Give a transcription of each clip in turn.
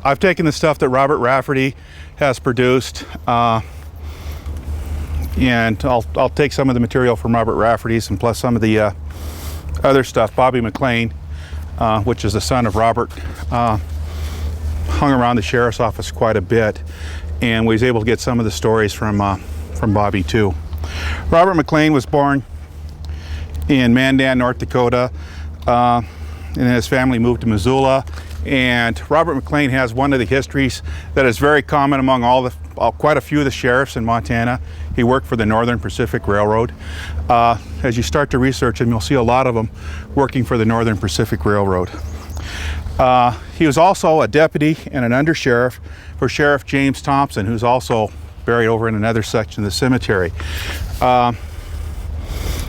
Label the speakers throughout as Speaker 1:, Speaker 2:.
Speaker 1: I've taken the stuff that Robert Rafferty has produced, and I'll take some of the material from Robert Rafferty's and plus some of the other stuff. Bobby McLean, which is the son of Robert, hung around the sheriff's office quite a bit, and was able to get some of the stories from Bobby too. Robert McLean was born in Mandan, North Dakota, and his family moved to Missoula. And Robert McLean has one of the histories that is very common among quite a few of the sheriffs in Montana. He worked for the Northern Pacific Railroad. As you start to research him, you'll see a lot of them working for the Northern Pacific Railroad. He was also a deputy and an undersheriff for Sheriff James Thompson, who's also buried over in another section of the cemetery.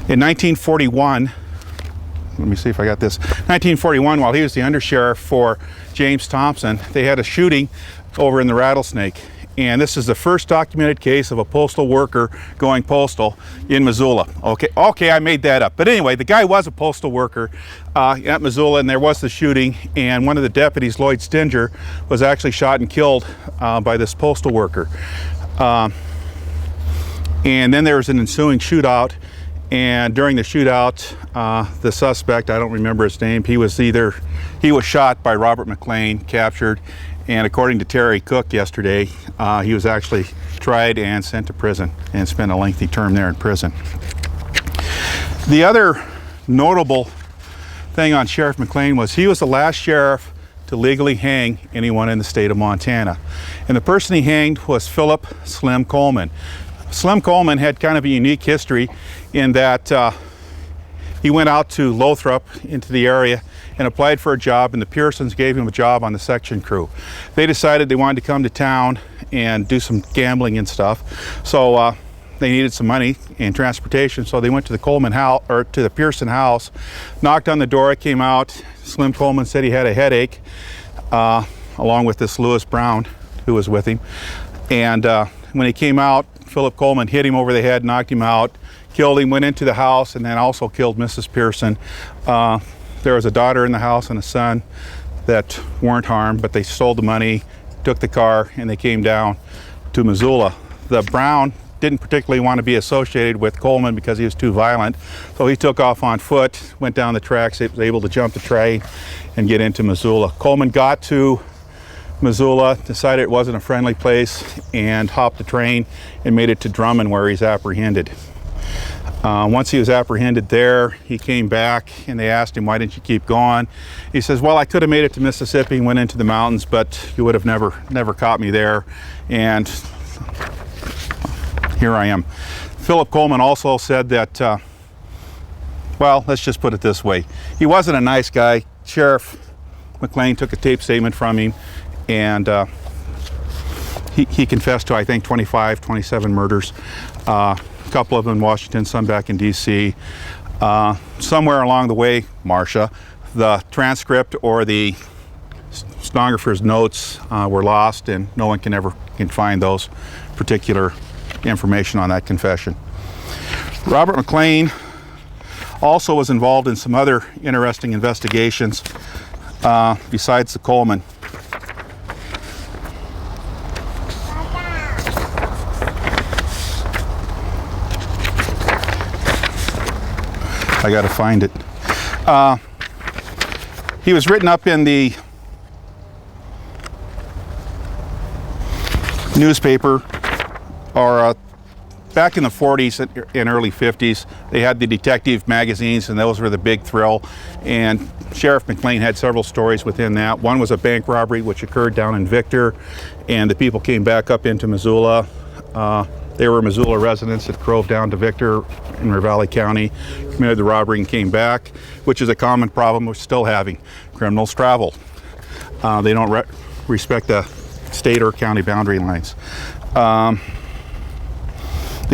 Speaker 1: In 1941, let me see if I got this. 1941, while he was the undersheriff for James Thompson, they had a shooting over in the Rattlesnake. And this is the first documented case of a postal worker going postal in Missoula. Okay, I made that up. But anyway, the guy was a postal worker at Missoula, and there was the shooting. And one of the deputies, Lloyd Stinger, was actually shot and killed by this postal worker. And then there was an ensuing shootout. And during the shootout, the suspect, I don't remember his name, he was shot by Robert McLean, captured, and according to Terry Cook yesterday, he was actually tried and sent to prison and spent a lengthy term there in prison. The other notable thing on Sheriff McLean was he was the last sheriff to legally hang anyone in the state of Montana. And the person he hanged was Philip Slim Coleman. Slim Coleman had kind of a unique history in that he went out to Lothrop into the area and applied for a job, and the Pearsons gave him a job on the section crew. They decided they wanted to come to town and do some gambling and stuff, so they needed some money and transportation, so they went to the Coleman house, or to the Pearson house, knocked on the door. It came out. Slim Coleman said he had a headache, along with this Lewis Brown who was with him, and when he came out, Philip Coleman hit him over the head, knocked him out, killed him, went into the house, and then also killed Mrs. Pearson. There was a daughter in the house and a son that weren't harmed, but they stole the money, took the car, and they came down to Missoula. The Brown didn't particularly want to be associated with Coleman because he was too violent, so he took off on foot, went down the tracks, was able to jump the train and get into Missoula. Coleman got to Missoula, decided it wasn't a friendly place, and hopped the train and made it to Drummond, where he's apprehended. Once he was apprehended there, he came back and they asked him, "Why didn't you keep going?" He says, "Well, I could have made it to Mississippi and went into the mountains, but you would have never caught me there, and here I am." Philip Coleman also said that, well, let's just put it this way. He wasn't a nice guy. Sheriff McLean took a tape statement from him, and he confessed to, I think, 25, 27 murders. A couple of them in Washington, some back in D.C. Somewhere along the way, Marcia, the transcript or the stenographer's notes were lost, and no one can find those particular information on that confession. Robert McLean also was involved in some other interesting investigations besides the Coleman. I got to find it. He was written up in the newspaper, or back in the 40s and early 50s, they had the detective magazines, and those were the big thrill. And Sheriff McLean had several stories within that. One was a bank robbery which occurred down in Victor, and the people came back up into Missoula. They were Missoula residents that drove down to Victor in Ravalli County, committed the robbery, and came back, which is a common problem we're still having. Criminals travel. They don't respect the state or county boundary lines. The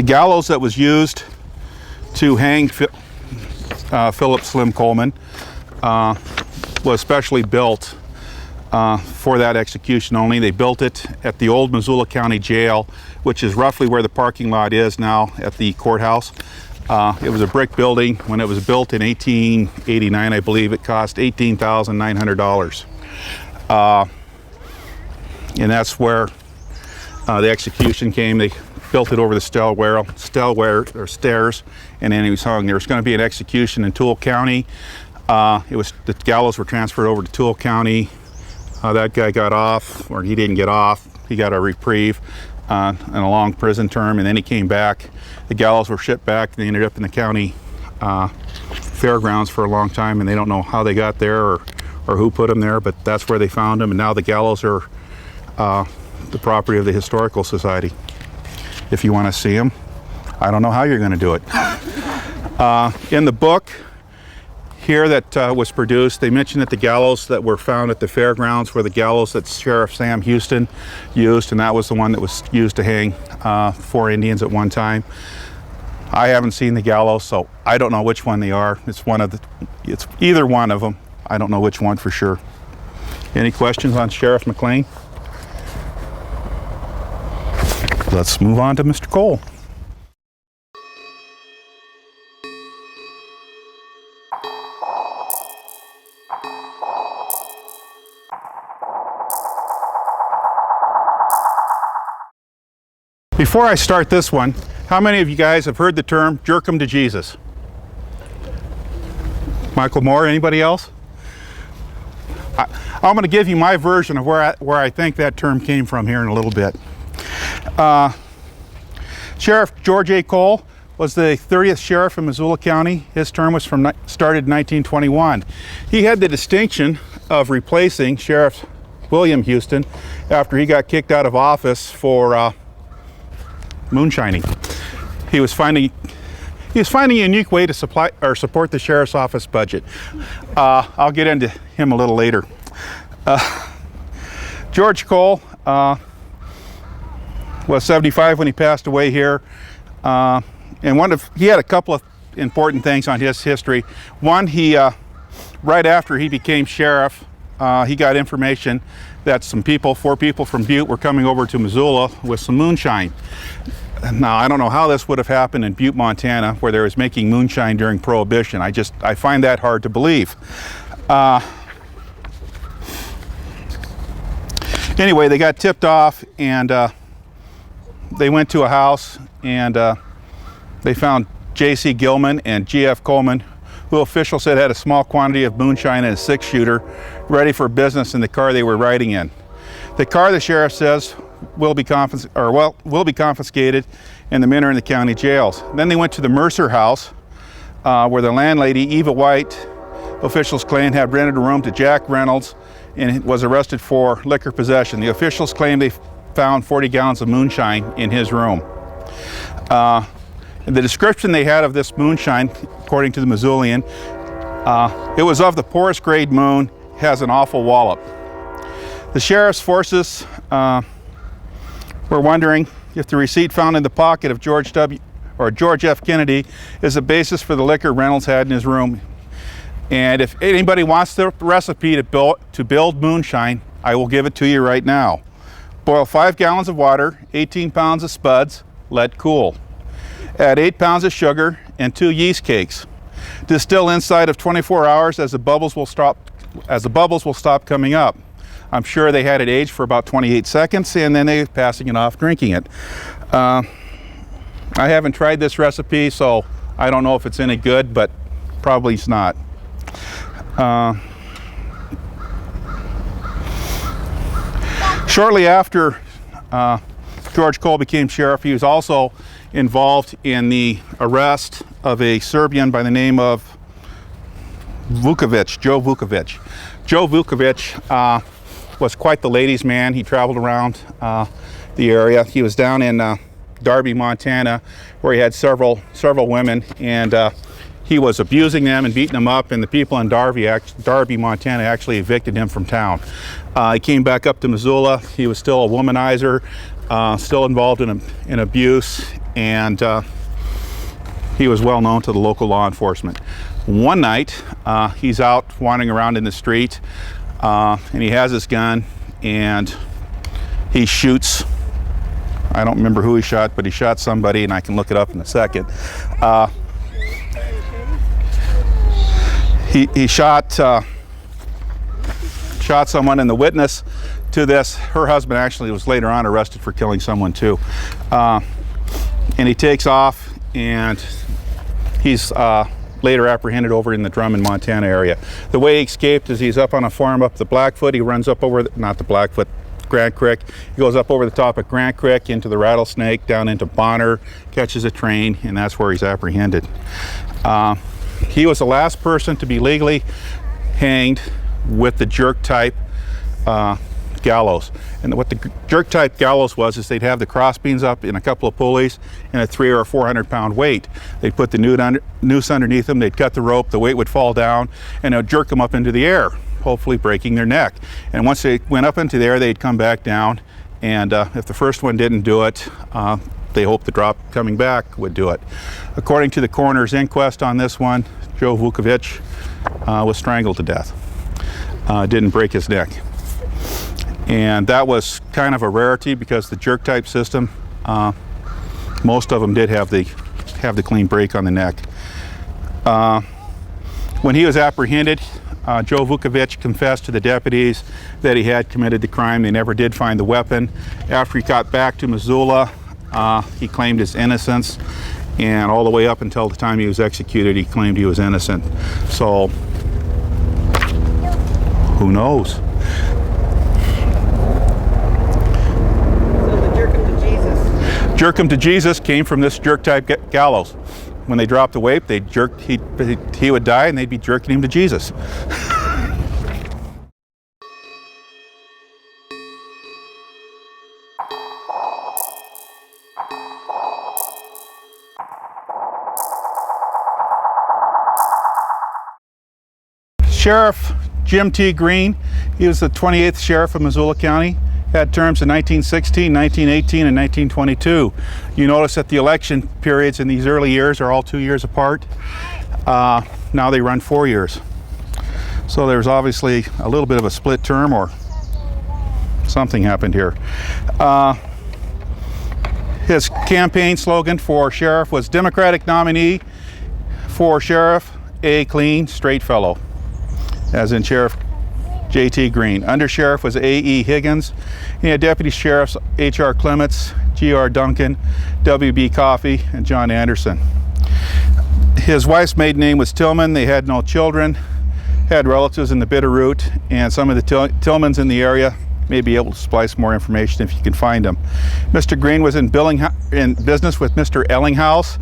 Speaker 1: gallows that was used to hang Philip Slim Coleman was specially built for that execution only. They built it at the old Missoula County Jail, which is roughly where the parking lot is now at the courthouse. It was a brick building. When it was built in 1889, I believe, it cost $18,900. and that's where the execution came. They built it over the stairs, and then he was hung. There was going to be an execution in Toole County. The gallows were transferred over to Toole County. That guy got off, or he didn't get off. He got a reprieve and a long prison term, and then he came back. The gallows were shipped back, and they ended up in the county fairgrounds for a long time, and they don't know how they got there or who put them there, but that's where they found them, and now the gallows are the property of the Historical Society. If you want to see them, I don't know how you're going to do it. In the book here that was produced, they mentioned that the gallows that were found at the fairgrounds were the gallows that Sheriff Sam Houston used, and that was the one that was used to hang 4 Indians at one time. I haven't seen the gallows, so I don't know which one they are. It's either one of them. I don't know which one for sure. Any questions on Sheriff McLean? Let's move on to Mr. Cole. Before I start this one, how many of you guys have heard the term jerk 'em to Jesus? Michael Moore, anybody else? I'm going to give you my version of where I think that term came from here in a little bit. Sheriff George A. Cole was the 30th sheriff in Missoula County. His term started in 1921. He had the distinction of replacing Sheriff William Houston after he got kicked out of office for moonshining. He was finding a unique way to support the sheriff's office budget. I'll get into him a little later. George Cole was 75 when he passed away here, and he had a couple of important things on his history. One, right after he became sheriff, he got information that 4 people from Butte were coming over to Missoula with some moonshine. Now, I don't know how this would have happened in Butte, Montana, where they was making moonshine during Prohibition. I find that hard to believe. Anyway, they got tipped off, and they went to a house, and they found J.C. Gilman and G.F. Coleman, who officials said had a small quantity of moonshine and a 6-shooter ready for business in the car they were riding in. The car, the sheriff says, will be confiscated, and the men are in the county jails. Then they went to the Mercer house, where the landlady, Eva White, officials claim had rented a room to Jack Reynolds and was arrested for liquor possession. The officials claim they found 40 gallons of moonshine in his room. The description they had of this moonshine, according to the Missoulian, it was of the poorest grade moon, has an awful wallop. The sheriff's forces were wondering if the receipt found in the pocket of George F. Kennedy is the basis for the liquor Reynolds had in his room. And if anybody wants the recipe to build moonshine, I will give it to you right now. Boil 5 gallons of water, 18 pounds of spuds, let cool. Add 8 pounds of sugar and 2 yeast cakes. Distill inside of 24 hours as the bubbles will stop coming up. I'm sure they had it aged for about 28 seconds, and then they were passing it off, drinking it. I haven't tried this recipe, so I don't know if it's any good, but probably it's not. Shortly after George Cole became sheriff, he was also involved in the arrest of a Serbian by the name of Joe Vukovic. Joe Vukovic was quite the ladies' man. He traveled around the area. He was down in Darby, Montana, where he had several women, and he was abusing them and beating them up, and the people in Darby, Montana actually evicted him from town. He came back up to Missoula. He was still a womanizer, still involved in abuse, and he was well known to the local law enforcement. One night, he's out wandering around in the street, and he has his gun, and he shoots. I don't remember who he shot, but he shot somebody, and I can look it up in a second. He shot shot someone, and the witness to this, her husband actually was later on arrested for killing someone too. And he takes off, and he's later apprehended over in the Drummond, Montana area. The way he escaped is he's up on a farm up the Blackfoot. He runs up over, not the Blackfoot, Grant Creek. He goes up over the top of Grant Creek into the Rattlesnake, down into Bonner, catches a train, and that's where he's apprehended. He was the last person to be legally hanged with the jerk type gallows. And what the jerk type gallows was is they'd have the crossbeams up in a couple of pulleys and a 300 or 400 pound weight. They'd put the noose underneath them, they'd cut the rope, the weight would fall down, and it would jerk them up into the air, hopefully breaking their neck. And once they went up into the air, they'd come back down, and if the first one didn't do it, they hoped the drop coming back would do it. According to the coroner's inquest on this one, Joe Vukovich was strangled to death. Didn't break his neck. And that was kind of a rarity because the jerk type system, most of them did have the clean break on the neck. When he was apprehended, Joe Vukovich confessed to the deputies that he had committed the crime. They never did find the weapon. After he got back to Missoula, he claimed his innocence, and all the way up until the time he was executed, he claimed he was innocent. So, who knows? Jerk him to Jesus came from this jerk type gallows. When they dropped the weight, they jerked, he would die, and they'd be jerking him to Jesus. Sheriff Jim T. Green, he was the 28th sheriff of Missoula County. Had terms in 1916, 1918, and 1922. You notice that the election periods in these early years are all 2 years apart. Now they run 4 years. So there's obviously a little bit of a split term, or something happened here. His campaign slogan for sheriff was Democratic nominee for sheriff, a clean, straight fellow, as in Sheriff J.T. Green. Undersheriff was A.E. Higgins. He had deputy sheriffs H.R. Clements, G.R. Duncan, W.B. Coffey, and John Anderson. His wife's maiden name was Tillman. They had no children, had relatives in the Bitterroot, and some of the Tillmans in the area may be able to supply some more information if you can find them. Mr. Green was in business with Mr. Ellinghaus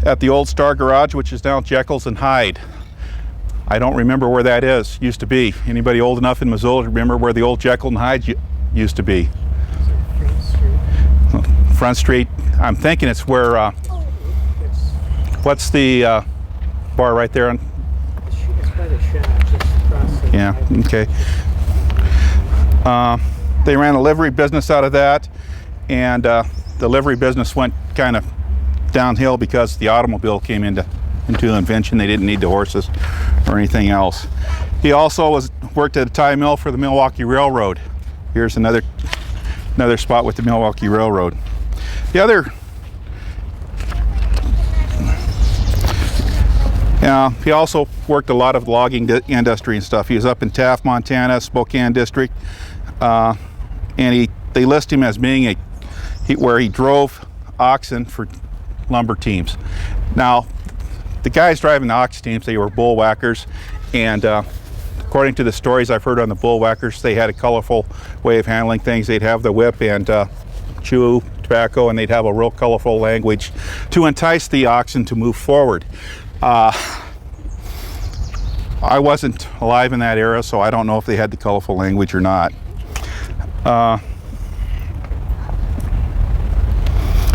Speaker 1: at the Old Star Garage, which is now Jekyll's and Hyde. I don't remember where that is, used to be. Anybody old enough in Missoula to remember where the old Jekyll and Hyde used to be? Front Street. I'm thinking it's where, what's the bar right there?
Speaker 2: It's by the shop, just across the
Speaker 1: yeah, okay. They ran a livery business out of that, and the livery business went kind of downhill because the automobile came into the invention. They didn't need the horses or anything else. He also worked at a tie mill for the Milwaukee Railroad. Here's another spot with the Milwaukee Railroad. The other, he also worked a lot of logging industry and stuff. He was up in Taft, Montana, Spokane District, and they list him as being where he drove oxen for lumber teams. Now, the guys driving the ox teams, they were bull whackers, and according to the stories I've heard on the bull whackers, they had a colorful way of handling things. They'd have the whip and chew tobacco, and they'd have a real colorful language to entice the oxen to move forward. I wasn't alive in that era, so I don't know if they had the colorful language or not.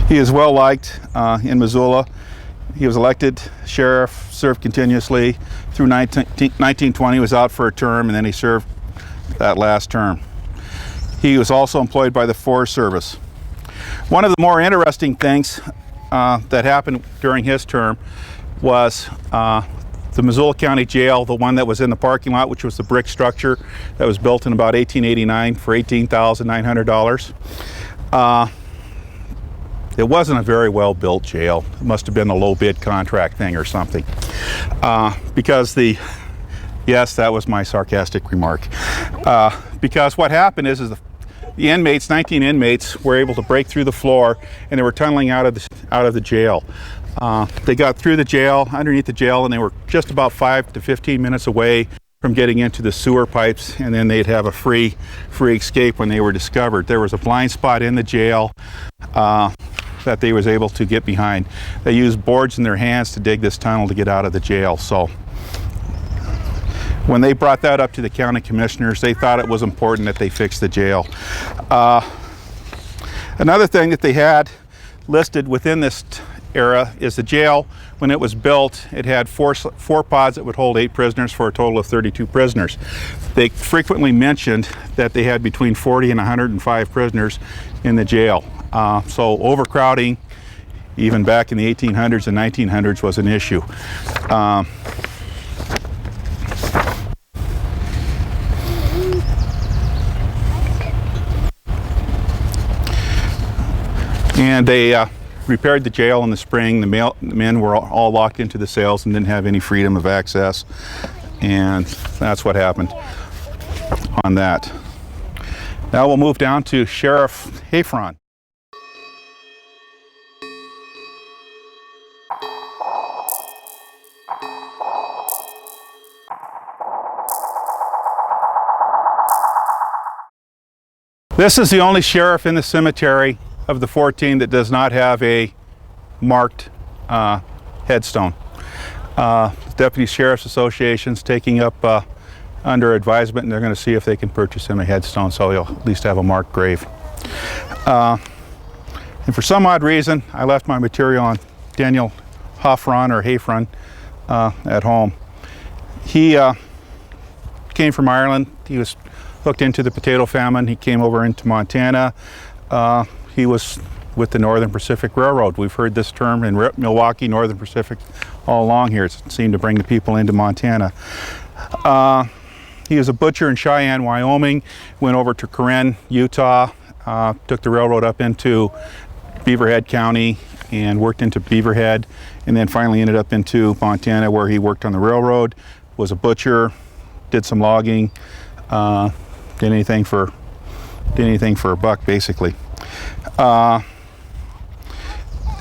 Speaker 1: He is well liked in Missoula. He was elected sheriff, served continuously through 1920, was out for a term, and then he served that last term. He was also employed by the Forest Service. One of the more interesting things that happened during his term was the Missoula County Jail, the one that was in the parking lot, which was the brick structure that was built in about 1889 for $18,900. It wasn't a very well built jail. It must have been a low bid contract thing or something. Because yes, that was my sarcastic remark. Because what happened is the inmates, 19 inmates, were able to break through the floor, and they were tunneling out of the jail. They got through the jail, underneath the jail, and they were just about 5 to 15 minutes away from getting into the sewer pipes, and then they'd have a free escape when they were discovered. There was a blind spot in the jail that they was able to get behind. They used boards in their hands to dig this tunnel to get out of the jail. So when they brought that up to the county commissioners, they thought it was important that they fix the jail. Another thing that they had listed within this era is the jail. When it was built, it had four pods that would hold 8 prisoners for a total of 32 prisoners. They frequently mentioned that they had between 40 and 105 prisoners in the jail. So overcrowding, even back in the 1800s and 1900s, was an issue. And they repaired the jail in the spring. The men were all locked into the cells and didn't have any freedom of access. And that's what happened on that. Now we'll move down to Sheriff Hafron. This is the only sheriff in the cemetery of the 14 that does not have a marked headstone. Deputy Sheriff's Association's taking up under advisement, and they're going to see if they can purchase him a headstone so he'll at least have a marked grave. And for some odd reason, I left my material on Daniel Hafron or Hafron at home. He came from Ireland. He was hooked into the potato famine. He came over into Montana. He was with the Northern Pacific Railroad. We've heard this term in Milwaukee, Northern Pacific, all along here. It seemed to bring the people into Montana. He was a butcher in Cheyenne, Wyoming, went over to Corinne, Utah, took the railroad up into Beaverhead County and worked into Beaverhead, and then finally ended up into Montana where he worked on the railroad, was a butcher, did some logging, did anything for a buck, basically.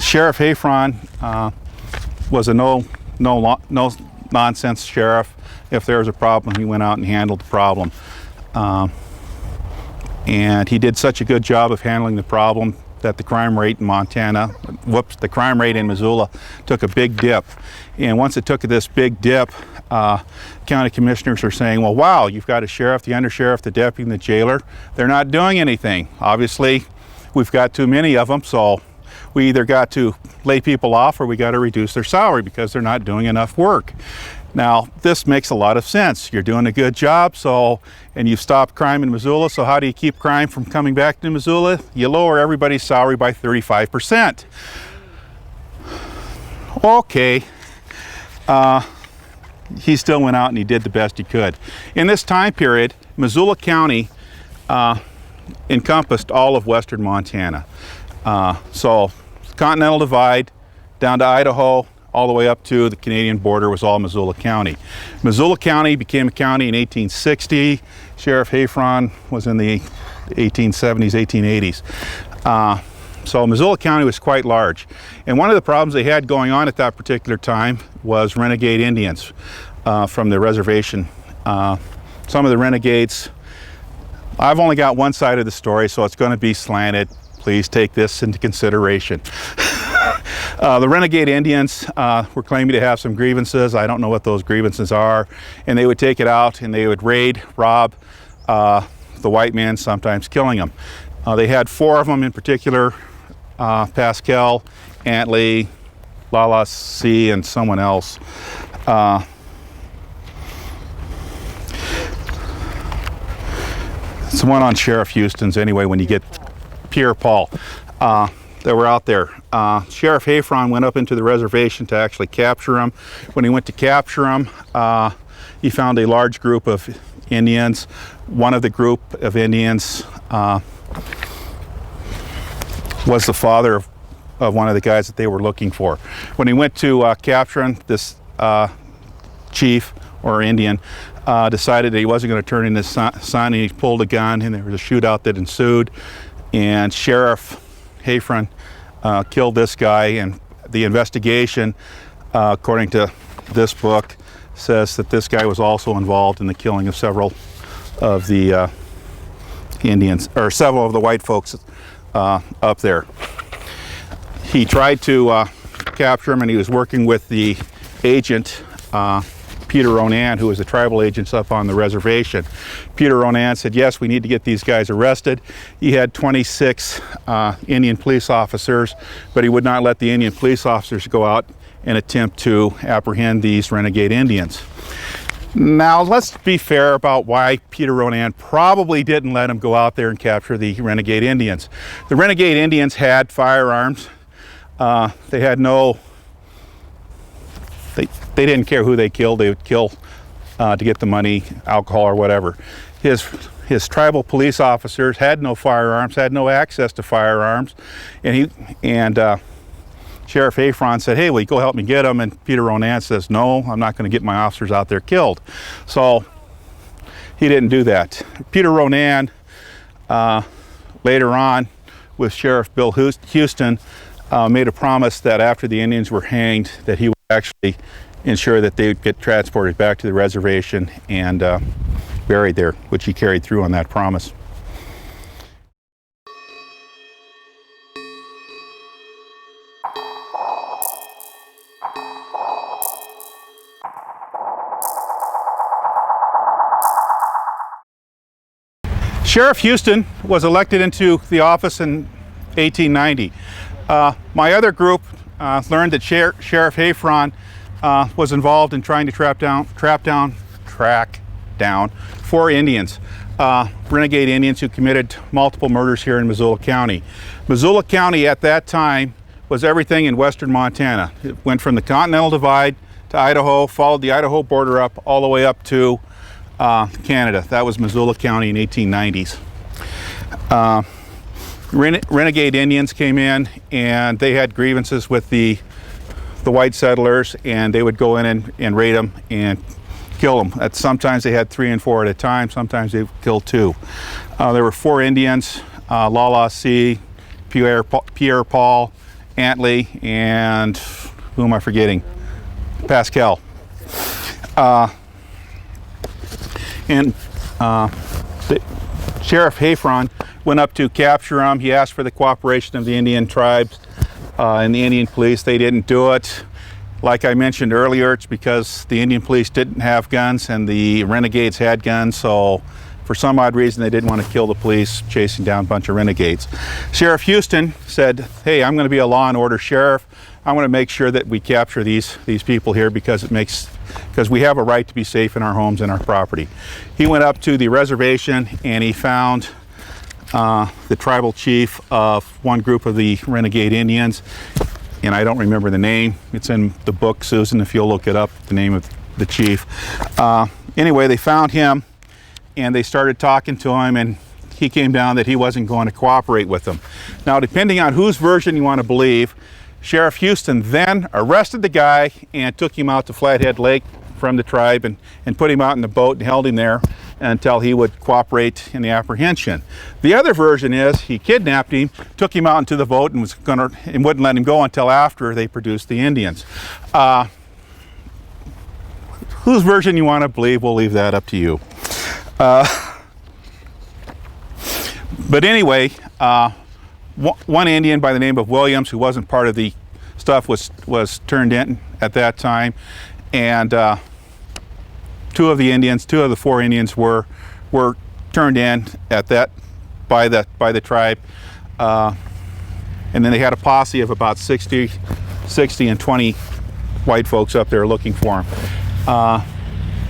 Speaker 1: Sheriff Hafron was a no nonsense sheriff. If there was a problem, he went out and handled the problem. And he did such a good job of handling the problem that the crime rate in the crime rate in Missoula took a big dip. And once it took this big dip, county commissioners are saying, well, wow, you've got a sheriff, the undersheriff, the deputy, and the jailer. They're not doing anything. Obviously, we've got too many of them, so we either got to lay people off or we got to reduce their salary because they're not doing enough work. Now, this makes a lot of sense. You're doing a good job, and you've stopped crime in Missoula, so how do you keep crime from coming back to Missoula? You lower everybody's salary by 35%. Okay. He still went out and he did the best he could. In this time period, Missoula County encompassed all of western Montana. So Continental Divide down to Idaho, all the way up to the Canadian border was all Missoula County. Missoula County became a county in 1860. Sheriff Hafron was in the 1870s, 1880s. So Missoula County was quite large. And one of the problems they had going on at that particular time was renegade Indians from the reservation. Some of the renegades, I've only got one side of the story, so it's going to be slanted. Please take this into consideration. The renegade Indians were claiming to have some grievances. I don't know what those grievances are. And they would take it out and they would raid, rob the white men, sometimes killing them. They had 4 of them in particular, Pascal, Antley, Lala C, and someone else. It's the one on Sheriff Houston's anyway, when you get Pierre Paul. That were out there. Sheriff Hafron went up into the reservation to actually capture them. When he went to capture them, he found a large group of Indians. One of the group of Indians was the father of one of the guys that they were looking for. When he went to capture him, this chief or Indian decided that he wasn't going to turn in his son, and he pulled a gun, and there was a shootout that ensued, and Sheriff Heffron killed this guy. And the investigation, according to this book, says that this guy was also involved in the killing of several of the Indians, or several of the white folks up there. He tried to capture him, and he was working with the agent, Peter Ronan, who was the tribal agent up on the reservation. Peter Ronan said, yes, we need to get these guys arrested. He had 26 Indian police officers, but he would not let the Indian police officers go out and attempt to apprehend these renegade Indians. Now, let's be fair about why Peter Ronan probably didn't let him go out there and capture the renegade Indians. The renegade Indians had firearms. They had no... They didn't care who they killed. They would kill to get the money, alcohol, or whatever. His tribal police officers had no firearms, had no access to firearms, and Sheriff Heffron said, hey, will you go help me get them? And Peter Ronan says, no, I'm not going to get my officers out there killed. So he didn't do that. Peter Ronan, later on, with Sheriff Bill Houston, made a promise that after the Indians were hanged, that he would actually ensure that they would get transported back to the reservation and buried there, which he carried through on that promise. Sheriff Houston was elected into the office in 1890. My other group learned that Sheriff Heffron was involved in trying to track down 4 Indians, renegade Indians who committed multiple murders here in Missoula County. Missoula County at that time was everything in western Montana. It went from the Continental Divide to Idaho, followed the Idaho border up all the way up to Canada. That was Missoula County in 1890s. Renegade Indians came in, and they had grievances with the white settlers, and they would go in and raid them and kill them. Sometimes they had 3 and 4 at a time. Sometimes they killed 2. There were 4 Indians: Lala C, Pierre Paul, Antley, and who am I forgetting? Pascal. Sheriff Heffron went up to capture them. He asked for the cooperation of the Indian tribes and the Indian police. They didn't do it. Like I mentioned earlier, it's because the Indian police didn't have guns and the renegades had guns, so for some odd reason they didn't want to kill the police chasing down a bunch of renegades. Sheriff Houston said, hey, I'm going to be a law and order sheriff. I want to make sure that we capture these people here because we have a right to be safe in our homes and our property. He went up to the reservation and he found the tribal chief of one group of the renegade Indians, and I don't remember the name. It's in the book, Susan, if you'll look it up, the name of the chief. Anyway, they found him and they started talking to him, and he came down that he wasn't going to cooperate with them. Now, depending on whose version you want to believe, Sheriff Houston then arrested the guy and took him out to Flathead Lake from the tribe and put him out in the boat and held him there until he would cooperate in the apprehension. The other version is he kidnapped him, took him out into the boat, and wouldn't let him go until after they produced the Indians. Whose version you want to believe, we'll leave that up to you. But anyway, one Indian by the name of Williams, who wasn't part of the stuff, was turned in at that time, and 2 of the 4 Indians were turned in at that by the tribe, and then they had a posse of about 60 and 20 white folks up there looking for him.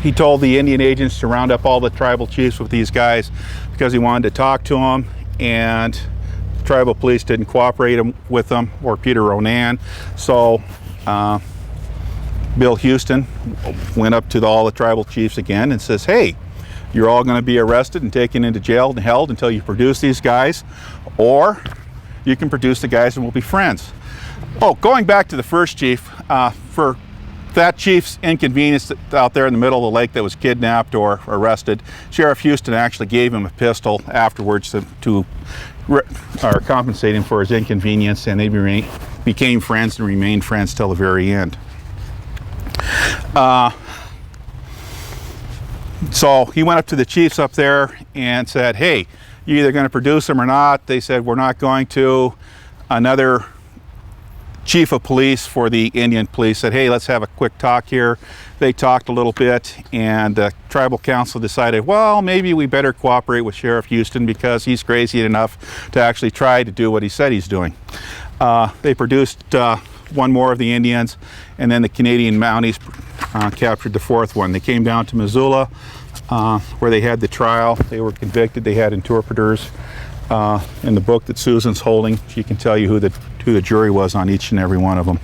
Speaker 1: He told the Indian agents to round up all the tribal chiefs with these guys because he wanted to talk to them, and the tribal police didn't cooperate with them, or Peter Ronan. So Bill Houston went up to all the tribal chiefs again and says, hey, you're all going to be arrested and taken into jail and held until you produce these guys, or you can produce the guys and we'll be friends. Oh, going back to the first chief, for that chief's inconvenienced out there in the middle of the lake that was kidnapped or arrested, Sheriff Houston actually gave him a pistol afterwards to compensate him for his inconvenience, and they became friends and remained friends till the very end. So he went up to the chiefs up there and said, hey, you're either going to produce them or not. They said, we're not going to. Another chief of police for the Indian police said, hey, let's have a quick talk here. They talked a little bit, and the tribal council decided, well, maybe we better cooperate with Sheriff Houston because he's crazy enough to actually try to do what he said he's doing. They produced one more of the Indians, and then the Canadian Mounties captured the fourth one. They came down to Missoula, where they had the trial. They were convicted. They had interpreters. In the book that Susan's holding, she can tell you who the jury was on each and every one of them.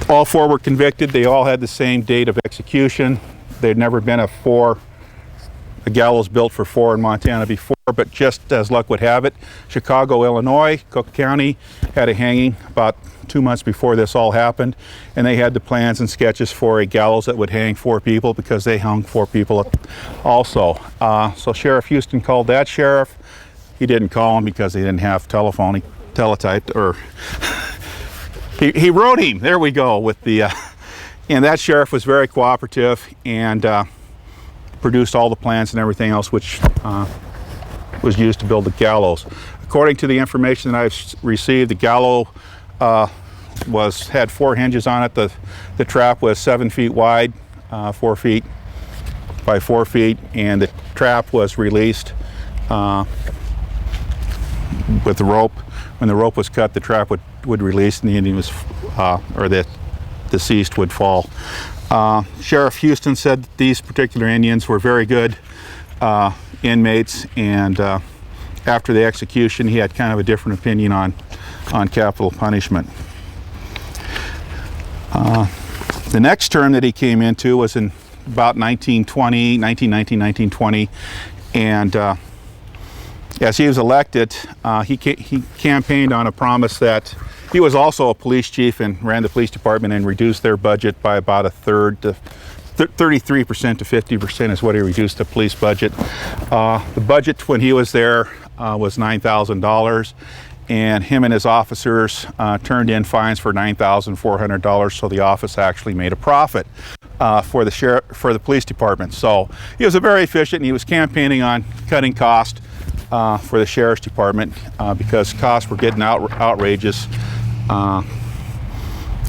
Speaker 1: All four were convicted. They all had the same date of execution. There'd never been a gallows built for four in Montana before, but just as luck would have it, Chicago, Illinois, Cook County had a hanging about 2 months before this all happened, and they had the plans and sketches for a gallows that would hang 4 people because they hung 4 people also. So Sheriff Houston called that sheriff. He didn't call him because he didn't have telephone. He teletyped, or he wrote him. There we go with the, and that sheriff was very cooperative and produced all the plans and everything else, which was used to build the gallows. According to the information that I've received, the gallows had 4 hinges on it. The trap was 7 feet wide, 4 feet by 4 feet, and the trap was released with the rope. When the rope was cut, the trap would release, and the Indian was, or the deceased would fall. Sheriff Houston said that these particular Indians were very good inmates, and after the execution, he had kind of a different opinion on capital punishment. The next term that he came into was in about 1919, 1920, and as he was elected, he campaigned on a promise that he was also a police chief and ran the police department and reduced their budget by about a third, to 33% to 50% is what he reduced the police budget. The budget when he was there was $9,000, and him and his officers turned in fines for $9,400, so the office actually made a profit for the police department. So he was very efficient, and he was campaigning on cutting cost for the sheriff's department because costs were getting outrageous.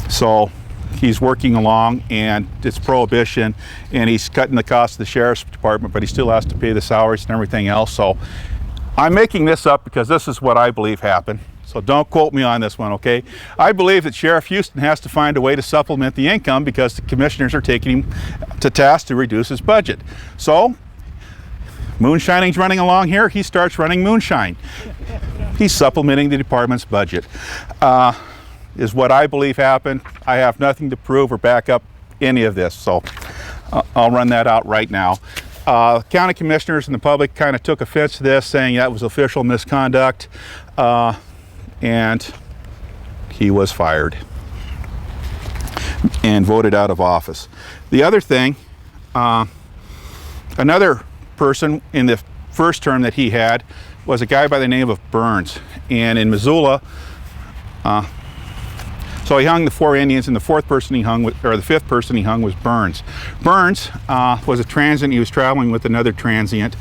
Speaker 1: So he's working along, and it's prohibition, and he's cutting the cost of the sheriff's department, but he still has to pay the salaries and everything else. So I'm making this up because this is what I believe happened. So don't quote me on this one, okay? I believe that Sheriff Houston has to find a way to supplement the income because the commissioners are taking him to task to reduce his budget. So moonshining's running along here. He starts running moonshine. He's supplementing the department's budget. Is what I believe happened. I have nothing to prove or back up any of this, so I'll run that out right now. County commissioners and the public kind of took offense to this, saying that was official misconduct, and he was fired and voted out of office. The other thing, another person in the first term that he had was a guy by the name of Burns, and in Missoula, so he hung the 4 Indians, and the fifth person he hung was Burns. Burns was a transient. He was traveling with another transient.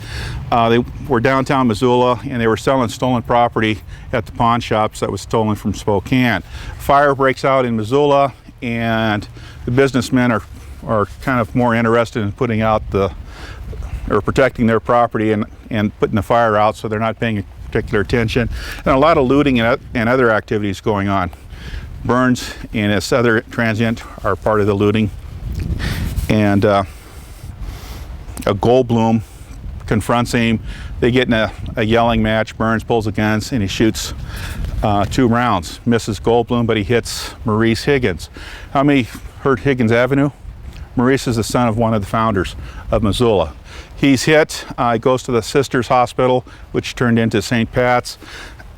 Speaker 1: They were downtown Missoula, and they were selling stolen property at the pawn shops that was stolen from Spokane. Fire breaks out in Missoula, and the businessmen are kind of more interested in putting out or protecting their property and putting the fire out, so they're not paying particular attention. And a lot of looting and other activities going on. Burns and his other transient are part of the looting, and a Goldblum confronts him. They get in a yelling match. Burns pulls the guns and he shoots 2 rounds. Misses Goldblum, but he hits Maurice Higgins. How many heard Higgins Avenue? Maurice is the son of one of the founders of Missoula. He's hit. He goes to the Sisters Hospital, which turned into St. Pat's,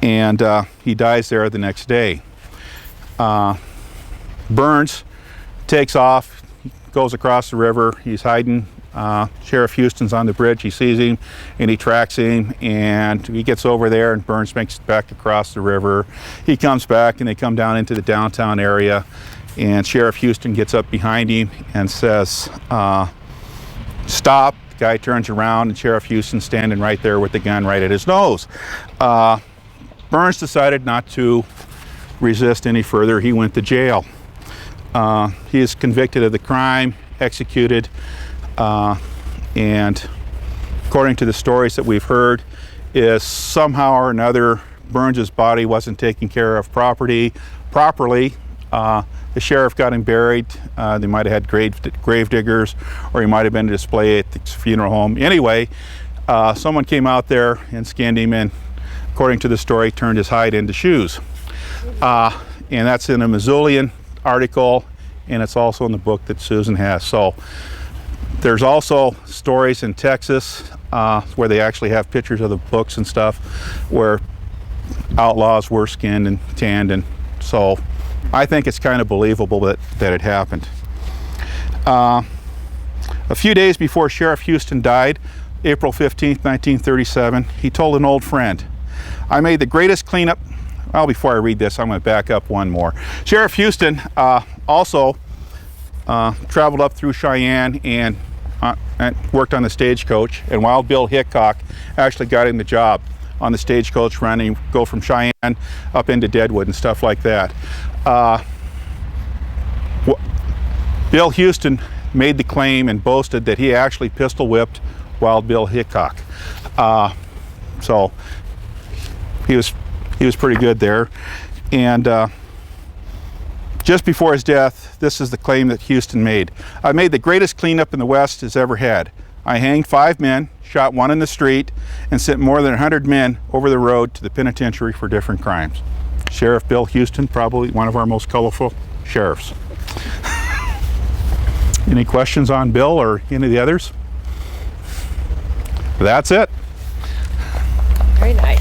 Speaker 1: and he dies there the next day. Burns takes off, goes across the river. He's hiding. Sheriff Houston's on the bridge. He sees him and he tracks him, and he gets over there, and Burns makes it back across the river. He comes back and they come down into the downtown area, and Sheriff Houston gets up behind him and says, stop. The guy turns around and Sheriff Houston's standing right there with the gun right at his nose. Burns decided not to resist any further. He went to jail. He is convicted of the crime, executed, and according to the stories that we've heard, is somehow or another Burns's body wasn't taken care of properly. The sheriff got him buried. They might have had grave diggers, or he might have been to display at the funeral home. Anyway, someone came out there and skinned him, and according to the story, turned his hide into shoes. And that's in a Missoulian article, and it's also in the book that Susan has. So there's also stories in Texas where they actually have pictures of the books and stuff where outlaws were skinned and tanned, and so I think it's kind of believable that it happened. A few days before Sheriff Houston died, April 15th, 1937, he told an old friend, I made the greatest cleanup. Well, before I read this, I'm going to back up one more. Sheriff Houston also traveled up through Cheyenne and worked on the stagecoach, and Wild Bill Hickok actually got him the job on the stagecoach running, go from Cheyenne up into Deadwood and stuff like that. Bill Houston made the claim and boasted that he actually pistol whipped Wild Bill Hickok. So he was pretty good there. And just before his death, this is the claim that Houston made. I made the greatest cleanup in the West has ever had. I hanged 5 men, shot 1 in the street, and sent more than 100 men over the road to the penitentiary for different crimes. Sheriff Bill Houston, probably one of our most colorful sheriffs. Any questions on Bill or any of the others? That's it.
Speaker 3: Very nice.